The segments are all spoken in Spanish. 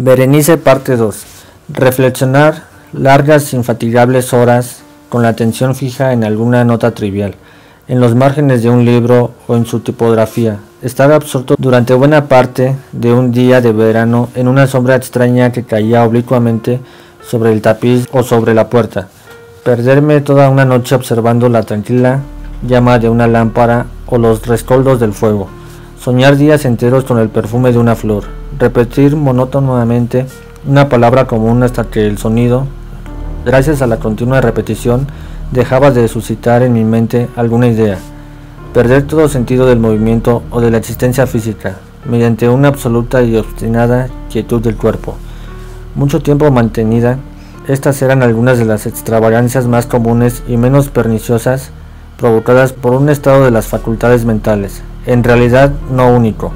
Berenice parte 2. Reflexionar largas infatigables horas con la atención fija en alguna nota trivial, en los márgenes de un libro o en su tipografía. Estar absorto durante buena parte de un día de verano en una sombra extraña que caía oblicuamente sobre el tapiz o sobre la puerta. Perderme toda una noche observando la tranquila llama de una lámpara o los rescoldos del fuego. Soñar días enteros con el perfume de una flor. Repetir monótonamente una palabra común hasta que el sonido, gracias a la continua repetición, dejaba de suscitar en mi mente alguna idea. Perder todo sentido del movimiento o de la existencia física, mediante una absoluta y obstinada quietud del cuerpo. Mucho tiempo mantenida, estas eran algunas de las extravagancias más comunes y menos perniciosas provocadas por un estado de las facultades mentales, en realidad no único,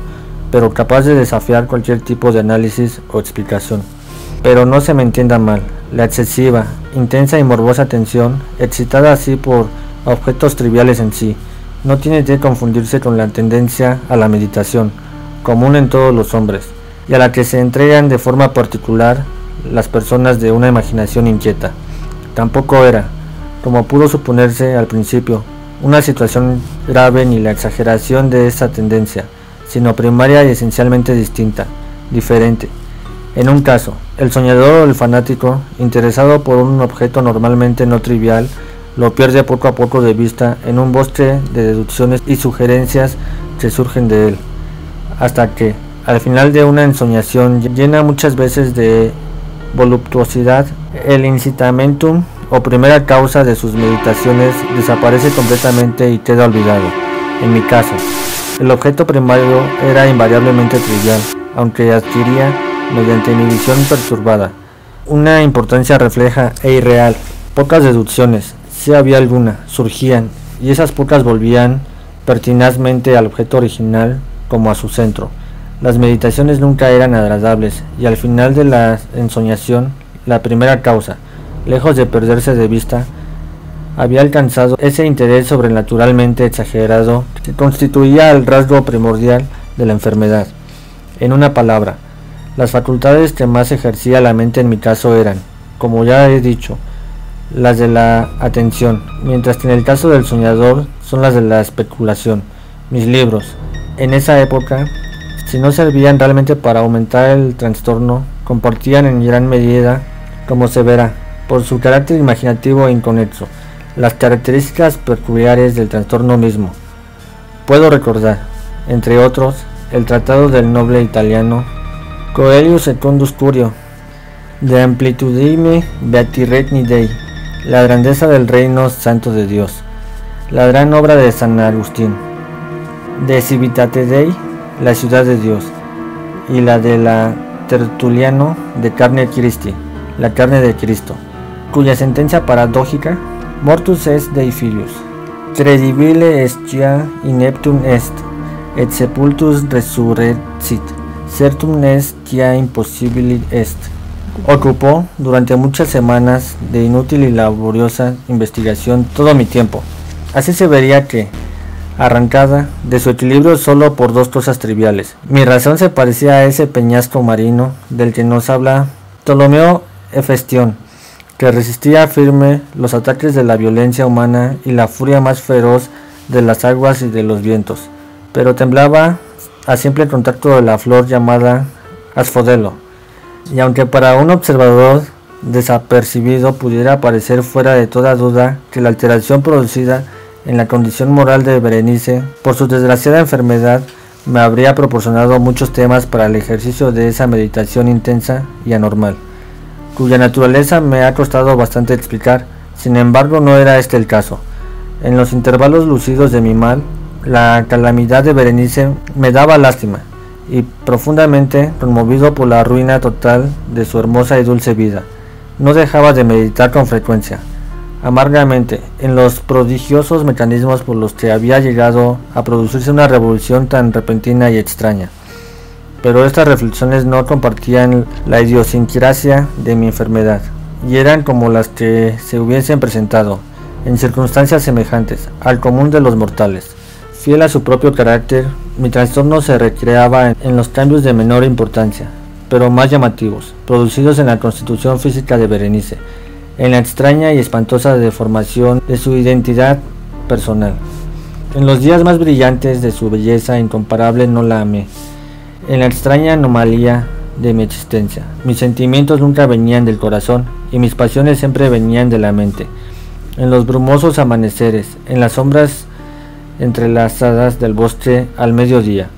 pero capaz de desafiar cualquier tipo de análisis o explicación. Pero no se me entienda mal, la excesiva, intensa y morbosa atención, excitada así por objetos triviales en sí, no tiene que confundirse con la tendencia a la meditación, común en todos los hombres, y a la que se entregan de forma particular las personas de una imaginación inquieta. Tampoco era, como pudo suponerse al principio, una situación grave ni la exageración de esta tendencia, sino primaria y esencialmente distinta, diferente. En un caso, el soñador o el fanático, interesado por un objeto normalmente no trivial, lo pierde poco a poco de vista en un bosque de deducciones y sugerencias que surgen de él, hasta que, al final de una ensoñación llena muchas veces de voluptuosidad, el incitamentum o primera causa de sus meditaciones desaparece completamente y queda olvidado. En mi caso, el objeto primario era invariablemente trivial, aunque adquiría, mediante mi visión perturbada, una importancia refleja e irreal. Pocas deducciones, si había alguna, surgían, y esas pocas volvían pertinazmente al objeto original como a su centro. Las meditaciones nunca eran agradables, y al final de la ensoñación, la primera causa, lejos de perderse de vista, había alcanzado ese interés sobrenaturalmente exagerado que constituía el rasgo primordial de la enfermedad. En una palabra, las facultades que más ejercía la mente en mi caso eran, como ya he dicho, las de la atención, mientras que en el caso del soñador son las de la especulación. Mis libros, en esa época, si no servían realmente para aumentar el trastorno, compartían en gran medida, como se verá, por su carácter imaginativo e inconexo, las características peculiares del trastorno mismo. Puedo recordar, entre otros, el tratado del noble italiano Coelho Secundus Curio, De Amplitudine Beati Regni Dei, la grandeza del reino santo de Dios, la gran obra de San Agustín, De Civitate Dei, la ciudad de Dios, y la de la Tertuliano de Carne Christi, la carne de Cristo, cuya sentencia paradójica, mortus est Dei filius, credibile estia ineptum est, et sepultus resurrexit, certum est quia impossibile est, ocupó durante muchas semanas de inútil y laboriosa investigación todo mi tiempo. Así se vería que, arrancada de su equilibrio solo por dos cosas triviales, mi razón se parecía a ese peñasco marino del que nos habla Ptolomeo Hefestión, que resistía firme los ataques de la violencia humana y la furia más feroz de las aguas y de los vientos, pero temblaba a simple contacto de la flor llamada asfodelo, y aunque para un observador desapercibido pudiera parecer fuera de toda duda que la alteración producida en la condición moral de Berenice por su desgraciada enfermedad me habría proporcionado muchos temas para el ejercicio de esa meditación intensa y anormal, cuya naturaleza me ha costado bastante explicar. Sin embargo, no era este el caso. En los intervalos lucidos de mi mal, la calamidad de Berenice me daba lástima, y profundamente conmovido por la ruina total de su hermosa y dulce vida, no dejaba de meditar con frecuencia, amargamente, en los prodigiosos mecanismos por los que había llegado a producirse una revolución tan repentina y extraña. Pero estas reflexiones no compartían la idiosincrasia de mi enfermedad, y eran como las que se hubiesen presentado, en circunstancias semejantes, al común de los mortales. Fiel a su propio carácter, mi trastorno se recreaba en los cambios de menor importancia, pero más llamativos, producidos en la constitución física de Berenice, en la extraña y espantosa deformación de su identidad personal. En los días más brillantes de su belleza incomparable no la amé. En la extraña anomalía de mi existencia, mis sentimientos nunca venían del corazón y mis pasiones siempre venían de la mente. En los brumosos amaneceres, en las sombras entrelazadas del bosque al mediodía,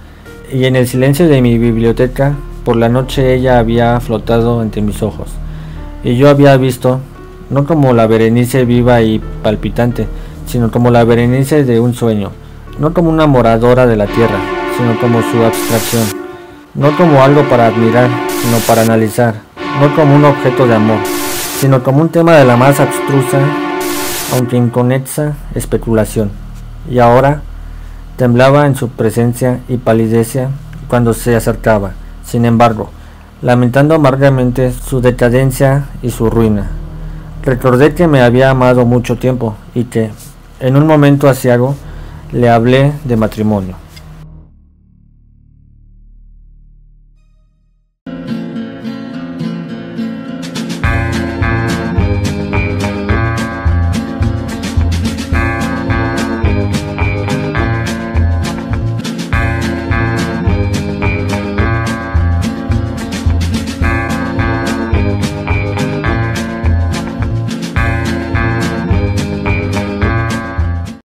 y en el silencio de mi biblioteca, por la noche ella había flotado ante mis ojos, y yo había visto, no como la Berenice viva y palpitante, sino como la Berenice de un sueño, no como una moradora de la tierra, sino como su abstracción, no como algo para admirar, sino para analizar, no como un objeto de amor, sino como un tema de la más abstrusa, aunque inconexa, especulación. Y ahora temblaba en su presencia y palidecía cuando se acercaba, sin embargo, lamentando amargamente su decadencia y su ruina. Recordé que me había amado mucho tiempo y que, en un momento aciago, le hablé de matrimonio.